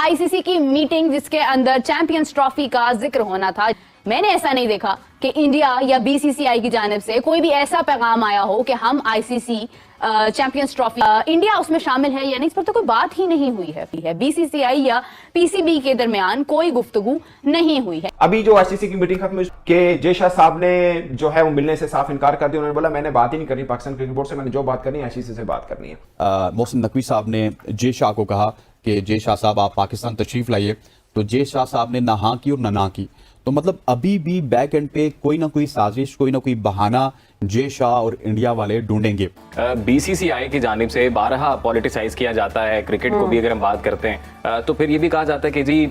ICC की meeting जिसके अंदर चैंपियंस ट्रॉफी का जिक्र होना था। मैंने ऐसा नहीं देखा कि इंडिया या बीसीसीआई की जानिब से कोई भी ऐसा पैगाम आया हो कि हम आईसीसी चैंपियंस ट्रॉफी इंडिया उसमें शामिल है या नहीं, इस पर तो कोई बात ही नहीं हुई है। बीसीसीआई या पीसीबी के दरमियान कोई गुफ्तगू नहीं हुई है। अभी जो आईसीसी की मीटिंग खत्म के जय शाह साहब ने जो है वो मिलने से साफ इनकार कर दिया। उन्होंने बोला मैंने बात ही नहीं करनी पाकिस्तान क्रिकेट बोर्ड से, मैंने जो बात करनी है आईसीसी से बात करनी है। मोहसिन नकवी साहब ने जय शाह को कहा कि जय शाह साहब आप पाकिस्तान तशरीफ लाइए, तो जय शाह साहब ने ना हाँ की और ना की। तो मतलब अभी भी बैक एंड पे कोई ना कोई साजिश, कोई ना कोई बहाना जय शाह और इंडिया वाले ढूंढेंगे। बीसीसीआई की जानिब से बारहा पॉलिटिसाइज किया जाता है क्रिकेट को भी। अगर हम बात करते हैं तो फिर ये भी कहा जाता है कि जी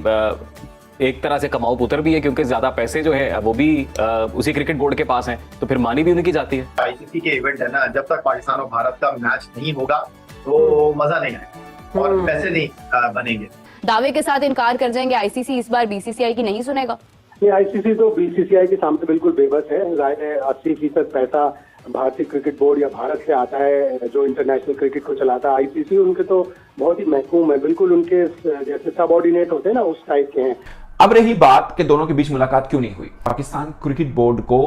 एक तरह से कमाऊ पुत्र भी है, क्योंकि ज्यादा पैसे जो है वो भी उसी क्रिकेट बोर्ड के पास हैं, तो फिर मानी भी उन्हीं की जाती है। आईसीसी के इवेंट है ना, जब तक पाकिस्तान और भारत का मैच नहीं होगा तो मजा नहीं आएगा और पैसे नहीं बनेंगे। दावे के साथ इनकार कर जाएंगे आईसीसी इस बार बीसीसीआई की नहीं सुनेगा। ये आईसीसी तो बीसीसीआई के सामने बिल्कुल बेबस है। जाहिर है 80% पैसा भारतीय क्रिकेट बोर्ड या भारत से आता है जो इंटरनेशनल क्रिकेट को चलाता है। आईसीसी उनके तो बहुत ही महकूम है, बिल्कुल उनके जैसे सबऑर्डिनेट होते हैं ना उस टाइप के हैं। अब रही बात कि दोनों के बीच मुलाकात क्यों नहीं हुई। पाकिस्तान क्रिकेट बोर्ड को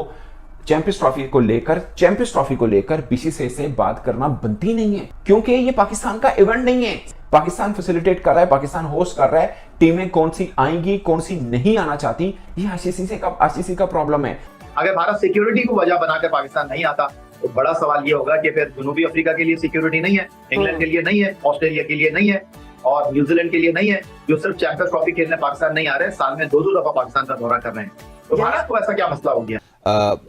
चैंपियंस ट्रॉफी को लेकर बीसीसीआई से बात करना बनती नहीं है, क्योंकि ये पाकिस्तान का इवेंट नहीं है। पाकिस्तान फैसिलिटेट कर रहा है, पाकिस्तान होस्ट कर रहा है। टीमें कौन सी आएंगी कौन सी नहीं आना चाहती, ये आईसीसी का प्रॉब्लम है। अगर भारत सिक्योरिटी को वजह बनाकर पाकिस्तान नहीं आता तो बड़ा सवाल ये होगा कि फिर जनूबी अफ्रीका के लिए सिक्योरिटी नहीं है, इंग्लैंड के लिए नहीं है, ऑस्ट्रेलिया के लिए नहीं है और न्यूजीलैंड के लिए नहीं है, जो सिर्फ चैंपियंस ट्रॉफी खेलने पाकिस्तान नहीं आ रहे, साल में 2-2 दफा पाकिस्तान का दौरा कर रहे हैं। तो भारत को ऐसा क्या मसला हो गया?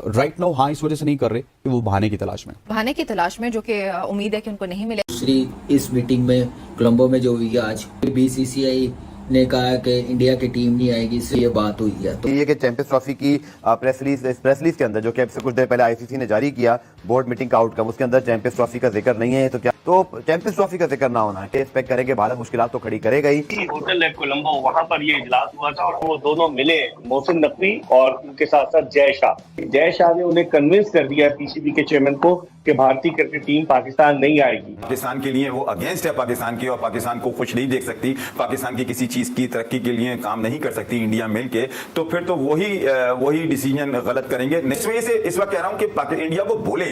राइट नाउ हाँ इस वजह से नहीं कर रहे कि वो बहाने की तलाश में, जो कि उम्मीद है कि उनको नहीं मिले। दूसरी इस मीटिंग में कोलंबो में जो हुई आज, बीसीसीआई ने कहा कि इंडिया की टीम नहीं आएगी, इससे ये बात हुई है। तो ये कि चैंपियंस ट्रॉफी की प्रेस रिलीज के अंदर जो कि कुछ देर पहले आईसीसी ने जारी किया बोर्ड मीटिंग का आउटकम, उसके अंदर चैंपियंस ट्रॉफी का जिक्र नहीं है। तो क्या तो चैंपियंस ट्रॉफी का जिक्र ना होना है, एक्सपेक्ट करेंगे भारत मुश्किलात तो खड़ी करेगा ही। होटल है कोलंबो, वहाँ पर ये इजलास हुआ था और वो दोनों मिले, मोहसिन नकवी और उनके साथ साथ जय शाह ने उन्हें कन्विंस कर दिया पीसीबी के चेयरमैन को कि भारतीय क्रिकेट टीम पाकिस्तान नहीं आएगी। पाकिस्तान के लिए वो अगेंस्ट है पाकिस्तान की, और पाकिस्तान को खुश नहीं देख सकती, पाकिस्तान की किसी चीज की तरक्की के लिए काम नहीं कर सकती इंडिया मिलके, तो फिर तो वही डिसीजन गलत करेंगे। इस वजह से इस वक्त कह रहा हूं कि इंडिया को भूले,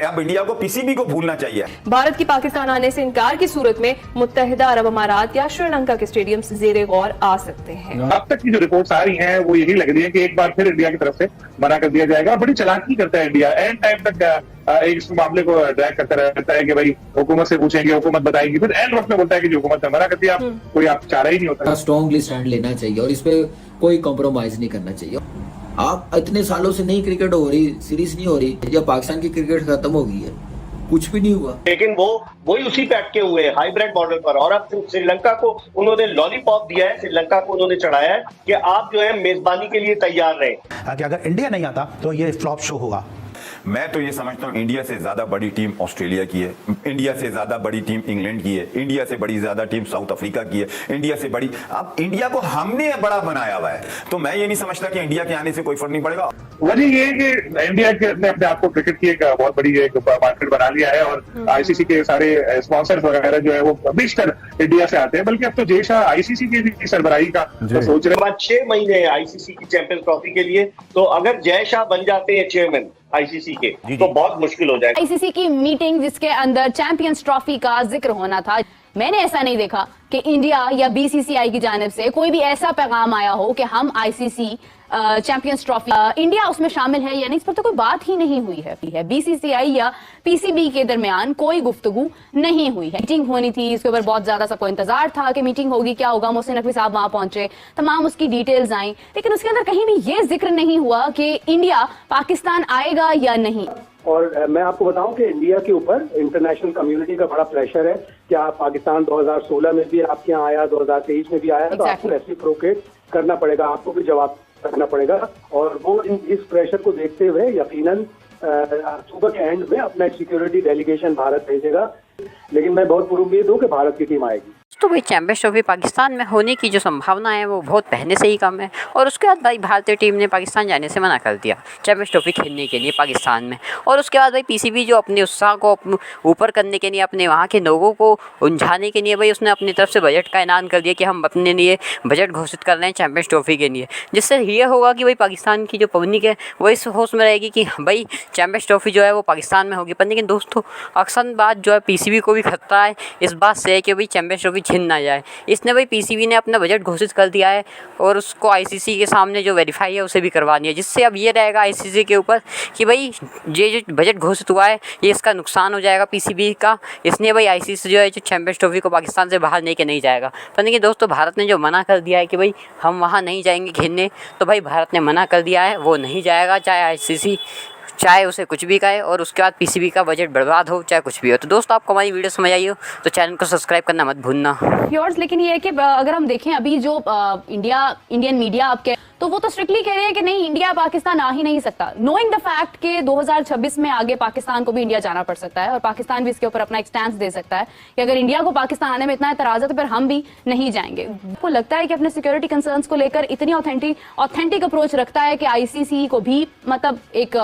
अब इंडिया को पीसीबी को भूलना चाहिए। भारत की पाकिस्तान आने से इनकार की सूरत में मुत्तहिदा अरब अमारात या श्रीलंका के स्टेडियम जेर गौर आ सकते हैं। अब तक की जो रिपोर्ट्स आ रही हैं वो यही लग रही है कि एक बार फिर इंडिया की तरफ से मना कर दिया जाएगा। बड़ी चालाकी करता है इंडिया, एंड टाइम तक इस मामले को ड्रैग करता रहता है कि भाई हुकूमत से पूछेंगे, हुकूमत बताएगी, फिर एंड वक्त में बोलता है कि जो हुकूमत ने मना कर दिया, कोई आप चारा ही नहीं होता। स्ट्रॉन्गली स्टैंड लेना चाहिए और इस पे कोई कॉम्प्रोमाइज नहीं करना चाहिए। आप इतने सालों से नहीं क्रिकेट हो रही, सीरीज नहीं हो रही, जब पाकिस्तान की क्रिकेट खत्म हो गई है, कुछ भी नहीं हुआ, लेकिन वही उसी पे अटके हुए हैं हाइब्रिड मॉडल पर। और अब श्रीलंका को उन्होंने लॉलीपॉप दिया है, श्रीलंका को उन्होंने चढ़ाया है कि आप जो है मेजबानी के लिए तैयार रहे। अगर इंडिया नहीं आता तो ये फ्लॉप शो होगा। मैं तो ये समझता हूँ इंडिया से ज्यादा बड़ी टीम ऑस्ट्रेलिया की है, इंडिया से ज्यादा बड़ी टीम इंग्लैंड की है, इंडिया से बड़ी ज्यादा टीम साउथ अफ्रीका की है, इंडिया से बड़ी। अब इंडिया को हमने बड़ा बनाया हुआ है, तो मैं ये नहीं समझता कि इंडिया के आने से कोई फर्क नहीं पड़ेगा। वजह ये है कि इंडिया ने अपने आप को क्रिकेट की एक बहुत बड़ी एक मार्केट बना लिया है और आईसीसी के सारे स्पॉन्सर्स वगैरह जो है वो बेशतर इंडिया से आते हैं। बल्कि अब तो जय शाह आईसीसी की भी सरबराही का तो सोच रहे हैं। 6 महीने आईसीसी की चैंपियंस ट्रॉफी के लिए, तो अगर जय शाह बन जाते हैं चेयरमैन आईसीसी के तो बहुत मुश्किल हो जाएगा। आईसीसी की मीटिंग जिसके अंदर चैंपियंस ट्रॉफी का जिक्र होना था। मैंने ऐसा नहीं देखा कि इंडिया या बीसीसीआई की जानिब से कोई भी ऐसा पैगाम आया हो कि हम आईसीसी चैंपियंस ट्रॉफी इंडिया उसमें शामिल है या नहीं, इस पर तो कोई बात ही नहीं हुई है। बीसीसीआई या पीसीबी के दरमियान कोई गुफ्तगू नहीं हुई है। मीटिंग होनी थी, इसके ऊपर बहुत ज्यादा सबको इंतजार था कि मीटिंग होगी, क्या होगा। मोहसिन नकवी साहब वहां पहुंचे, तमाम उसकी डिटेल्स आई, लेकिन उसके अंदर कहीं भी ये जिक्र नहीं हुआ कि इंडिया पाकिस्तान आएगा या नहीं। और मैं आपको बताऊं कि इंडिया के ऊपर इंटरनेशनल कम्युनिटी का बड़ा प्रेशर है कि आप पाकिस्तान 2016 में भी आपके यहाँ आया, 2023 में भी आया, तो आपको रेसिप्रोकेट करना पड़ेगा, आपको भी जवाब रखना पड़ेगा। और वो इस प्रेशर को देखते हुए यकीनन अक्टूबर के एंड में अपना सिक्योरिटी डेलीगेशन भारत भेजेगा। लेकिन मैं बहुत पुरुम्मीद हूँ कि भारत की टीम आएगी। तो भाई चैंपियंस ट्रॉफी पाकिस्तान में होने की जो संभावना है वो बहुत पहले से ही कम है। और उसके बाद भाई भारतीय टीम ने पाकिस्तान जाने से मना कर दिया चैंपियंस ट्रॉफी खेलने के लिए पाकिस्तान में। और उसके बाद भाई पीसीबी जो अपने उत्साह को ऊपर करने के लिए, अपने वहाँ के लोगों को उलझाने के लिए भाई उसने अपनी तरफ से बजट का ऐलान कर दिया कि हम अपने लिए बजट घोषित कर रहे हैं चैंपियंस ट्रॉफी के लिए। जिससे ये होगा कि भाई पाकिस्तान की जो पब्लिक है वो इस होश में रहेगी कि भाई चैंपियंस ट्रॉफी जो है वो पाकिस्तान में होगी। पर लेकिन दोस्तों अक्सर बात जो है पीसीबी को भी खतरा है इस बात से कि भाई चैंपियंस ट्रॉफी छीन ना जाए। इसने भाई पीसीबी ने अपना बजट घोषित कर दिया है और उसको आईसीसी के सामने जो वेरीफाई है उसे भी करवा दिया। जिससे अब ये रहेगा आईसीसी के ऊपर कि भाई ये जो बजट घोषित हुआ है ये इसका नुकसान हो जाएगा पीसीबी का। इसलिए भाई आईसीसी जो है जो चैंपियंस ट्रॉफी को पाकिस्तान से बाहर लेके नहीं जाएगा। पर लेकिन दोस्तों भारत ने जो मना कर दिया है कि भाई हम वहाँ नहीं जाएंगे खेलने, तो भाई भारत ने मना कर दिया है, वो नहीं जाएगा चाहे आईसीसी चाहे उसे कुछ भी कहे। और उसके बाद पीसीबी का बजट बर्बाद हो चाहे कुछ भी हो। तो दोस्तों आपको हमारी वीडियो समझ आई हो तो चैनल को सब्सक्राइब करना मत भूलना। योर्स लेकिन ये है कि अगर हम देखें अभी जो इंडियन मीडिया आपके तो वो तो स्ट्रिक्टली कह रहे हैं कि नहीं इंडिया पाकिस्तान आ ही नहीं सकता, नोइंग द फैक्ट कि 2026 में आगे पाकिस्तान को भी इंडिया जाना पड़ सकता है और पाकिस्तान भी इसके ऊपर अपना एक स्टैंस दे सकता है कि अगर इंडिया को पाकिस्तान आने में इतना एतराज है तो फिर हम भी नहीं जाएंगे। आपको लगता है कि अपने सिक्योरिटी कंसर्न्स को लेकर इतनी ऑथेंटिक अप्रोच रखता है कि आईसीसी को भी मतलब एक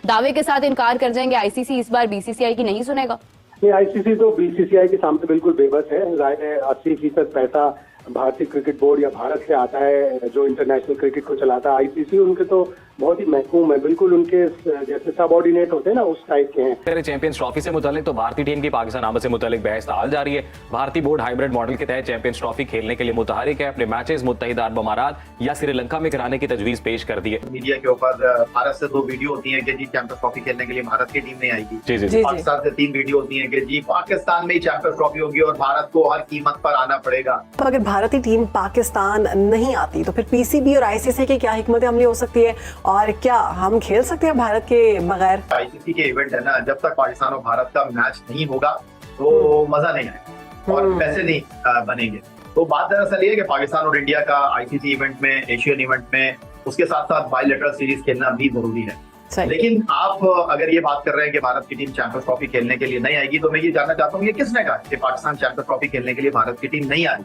दावे के साथ इनकार कर जाएंगे, आईसीसी इस बार बीसीसीआई की नहीं सुनेगा? नहीं, आईसीसी तो बीसीसीआई के सामने बिल्कुल बेबस है। जाहिर है 80% पैसा भारतीय क्रिकेट बोर्ड या भारत से आता है जो इंटरनेशनल क्रिकेट को चलाता है। आईसीसी उनके तो बहुत ही महकूम है, बिल्कुल उनके जैसे सबऑर्डिनेट होते हैं ना उस टाइप के हैं। चैंपियंस ट्रॉफी से मुतालिक तो भारतीय टीम की पाकिस्तान आमद से मुतालिक बहस ताल जारी है। भारतीय बोर्ड हाइब्रिड मॉडल के तहत चैंपियंस ट्रॉफी खेलने के लिए मुतहरिक है। अपने मैचेस मुत्तहिदा अरब अमारात या श्रीलंका में कराने की तजवीज पेश कर दी है। मीडिया के ऊपर भारत से 2 वीडियो होती है कि जी चैंपियंस ट्रॉफी खेलने के लिए भारत की टीम नहीं आएगी। जी। पाकिस्तान से 3 वीडियो होती है कि जी पाकिस्तान में ही चैंपियंस ट्रॉफी होगी और भारत को हर कीमत पर आना पड़ेगा। तो अगर भारतीय टीम पाकिस्तान नहीं आती तो फिर पीसीबी और आईसीसी की क्या हिकमत अमली हो सकती है और क्या हम खेल सकते हैं भारत के बगैर? आईसीसी के इवेंट है ना, जब तक पाकिस्तान और भारत का मैच नहीं होगा तो मजा नहीं आएगा और पैसे नहीं बनेंगे। तो बात दरअसल ये है कि पाकिस्तान और इंडिया का आईसीसी इवेंट में, एशियन इवेंट में, उसके साथ साथ बायलैटरल सीरीज खेलना भी जरूरी है। लेकिन आप अगर ये बात कर रहे हैं कि भारत की टीम चैंपियंस ट्रॉफी खेलने के लिए नहीं आएगी तो मैं ये जानना चाहता हूँ ये किसने कहा कि पाकिस्तान चैंपियंस ट्रॉफी खेलने के लिए भारत की टीम नहीं आएगी?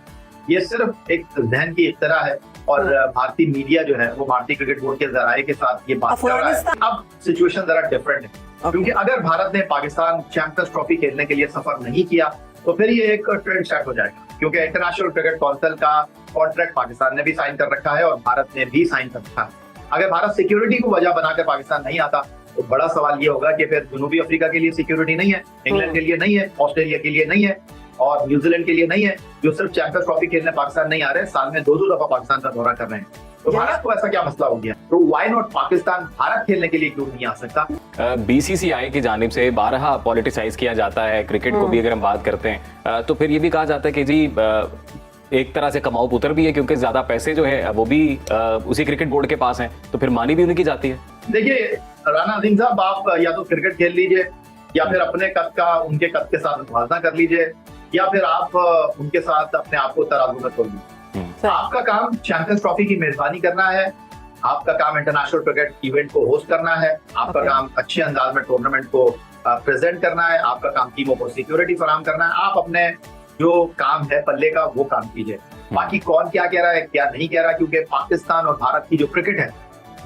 ये सिर्फ एक जहन की इख्तरा है और भारतीय मीडिया जो है वो भारतीय क्रिकेट बोर्ड के जराये के साथ ये बात कर रहा है। अब सिचुएशन जरा डिफरेंट है क्योंकि अगर भारत ने पाकिस्तान चैंपियंस ट्रॉफी खेलने के लिए सफर नहीं किया तो फिर ये एक ट्रेंड सेट हो जाएगा क्योंकि इंटरनेशनल क्रिकेट काउंसिल का कॉन्ट्रैक्ट पाकिस्तान ने भी साइन कर रखा है और भारत ने भी साइन कर रखा है। अगर भारत सिक्योरिटी को वजह बनाकर पाकिस्तान नहीं आता तो बड़ा सवाल ये होगा कि फिर जनूबी अफ्रीका के लिए सिक्योरिटी नहीं है, इंग्लैंड के लिए नहीं है, ऑस्ट्रेलिया के लिए नहीं है और न्यूजीलैंड के लिए नहीं है, जो सिर्फ चैंपियंस ट्रॉफी खेलने पाकिस्तान नहीं आ रहे, साल में 2-2 दफा पाकिस्तान का दौरा कर रहे हैं। तो भारत को ऐसा क्या मसला हो गया? तो व्हाई नॉट पाकिस्तान भारत खेलने के लिए क्यों नहीं आ सकता? बीसीसीआई की जानिब से 12 पॉलिटिसाइज किया जाता है क्रिकेट को भी अगर हम बात करते हैं तो फिर ये भी कहा जाता है कि जी एक तरह से कमाऊ पुत्र भी है क्योंकि ज्यादा पैसे जो है वो भी उसी क्रिकेट बोर्ड के पास हैं, तो फिर मानी भी उन्हीं की जाती है। देखिए राना अजीम साहब, आप या तो क्रिकेट खेल लीजिए या फिर अपने कद का उनके कद के साथ मुवाजना कर लीजिए या फिर आप उनके साथ अपने आप को तराजू में तोल लीजिए। आपका काम चैंपियंस ट्रॉफी की मेजबानी करना है, आपका काम इंटरनेशनल क्रिकेट इवेंट को होस्ट करना है, आपका काम अच्छे अंदाज में टूर्नामेंट को प्रेजेंट करना है, आपका काम टीमों को सिक्योरिटी फराहम करना है। आप अपने जो काम है पल्ले का वो काम कीजिए। बाकी कौन क्या कह रहा है क्या नहीं कह रहा, क्योंकि पाकिस्तान और भारत की जो क्रिकेट है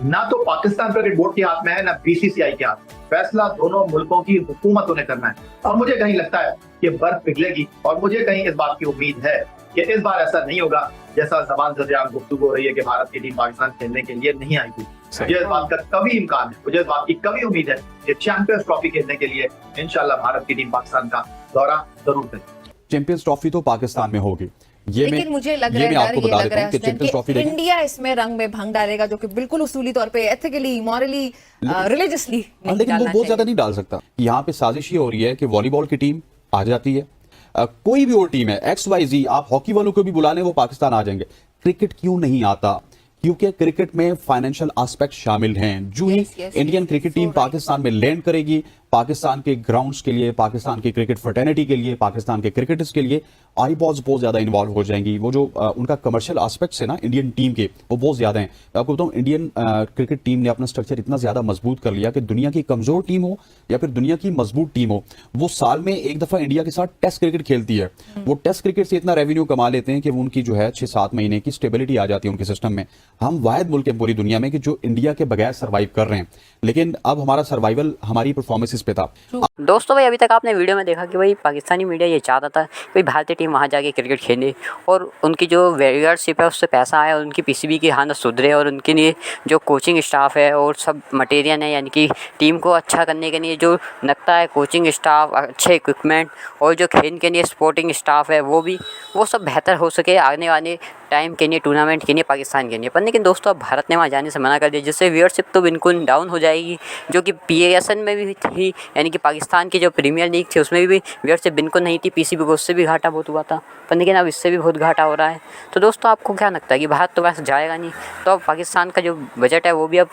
ना तो पाकिस्तान क्रिकेट बोर्ड के हाथ में है ना बीसीसीआई के हाथ में। फैसला दोनों मुल्कों की हुकूमतों ने करना है और मुझे कहीं लगता है कि बर्फ पिघलेगी और मुझे कहीं इस बात की उम्मीद है कि इस बार ऐसा नहीं होगा जैसा ज़बान ज़रियान गुफ्तगू हो रही है कि भारत की टीम पाकिस्तान खेलने के लिए नहीं आएगी। मुझे इस बात का कभी इम्कान है, मुझे इस बात की कभी उम्मीद है कि चैंपियंस ट्रॉफी खेलने के लिए इंशाल्लाह भारत की टीम पाकिस्तान का दौरा जरूर करेगी। चैंपियंस ट्रॉफी तो पाकिस्तान में होगी, लेकिन मुझे लग रहा है कि इंडिया इसमें रंग में भंग डालेगा जो कि बिल्कुल उसूली तौर पे एथिकली, मॉरली, रिलीजियसली लेकिन वो बहुत ज्यादा नहीं डाल सकता। यहाँ पे साजिश ये हो रही है कि वॉलीबॉल की टीम आ जाती है, कोई भी और टीम है XYZ, आप हॉकी वालों को भी बुला लें वो पाकिस्तान आ जाएंगे। क्रिकेट क्यों नहीं आता? क्योंकि क्रिकेट में फाइनेंशियल एस्पेक्ट शामिल हैं। जो ही इंडियन क्रिकेट टीम पाकिस्तान में लैंड करेगी पाकिस्तान के ग्राउंड्स के लिए, पाकिस्तान की क्रिकेट फ्रेटर्निटी के लिए, पाकिस्तान के क्रिकेटर्स के लिए आईपॉड्स बहुत ज़्यादा इन्वॉल्व हो जाएंगी। वो जो उनका कमर्शियल एस्पेक्ट्स है ना इंडियन टीम के, वो बहुत ज़्यादा हैं। आपको बताऊँ, इंडियन क्रिकेट टीम ने अपना स्ट्रक्चर इतना ज़्यादा मजबूत कर लिया कि दुनिया की कमज़ोर टीम हो या फिर दुनिया की मजबूत टीम हो, वो साल में एक दफ़ा इंडिया के साथ टेस्ट क्रिकेट खेलती है। वो टेस्ट क्रिकेट से इतना रेवेन्यू कमा लेते हैं कि उनकी जो है 6-7 महीने की स्टेबिलिटी आ जाती है उनके सिस्टम में। हम वाहिद मुल्क हैं पूरी दुनिया में कि जो इंडिया के बगैर सर्वाइव कर रहे हैं, लेकिन अब हमारा सर्वाइवल हमारी परफॉर्मेंसेस पे था। दोस्तों भाई, अभी तक आपने वीडियो में देखा कि भाई पाकिस्तानी मीडिया ये चाहता था कि भाई भारतीय टीम वहाँ जाके क्रिकेट खेले और उनकी जो व्यूअरशिप है उससे पैसा आए और उनकी पीसीबी की हालत सुधरे और उनके लिए जो कोचिंग स्टाफ है और सब मटेरियल है, यानी कि टीम को अच्छा करने के लिए जो लगता है कोचिंग स्टाफ, अच्छे इक्विपमेंट और जो खेल के लिए स्पोर्टिंग स्टाफ है वो सब बेहतर हो सके आने वाले टाइम के लिए, टूर्नामेंट के लिए, पाकिस्तान के लिए। पर लेकिन दोस्तों अब भारत ने वहाँ जाने से मना कर दिया, जिससे व्यूअरशिप तो बिल्कुल डाउन हो जाएगी, जो कि PASN में भी थी, यानी कि पाकिस्तान की जो प्रीमियर लीग थी उसमें भी व्यूअरशिप बिल्कुल नहीं थी। PCB को उससे भी घाटा बहुत हुआ था, पर लेकिन अब इससे भी बहुत घाटा हो रहा है। तो दोस्तों आपको क्या लगता है कि भारत तो वैसे जाएगा नहीं, तो अब पाकिस्तान का जो बजट है वो भी अब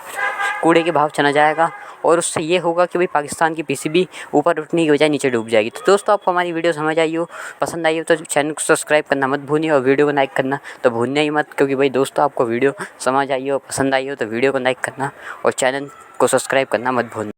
कूड़े के भाव चला जाएगा और उससे ये होगा कि भाई पाकिस्तान की PCB ऊपर उठने की बजाय नीचे डूब जाएगी। तो दोस्तों आपको हमारी वीडियो समझ आई हो, पसंद आई हो तो चैनल को सब्सक्राइब करना मत भूलिए और वीडियो को लाइक करना तो भूलना ही मत, क्योंकि भाई दोस्तों आपको वीडियो समझ आई हो, पसंद आई हो तो वीडियो को लाइक करना और चैनल को सब्सक्राइब करना मत भूलना।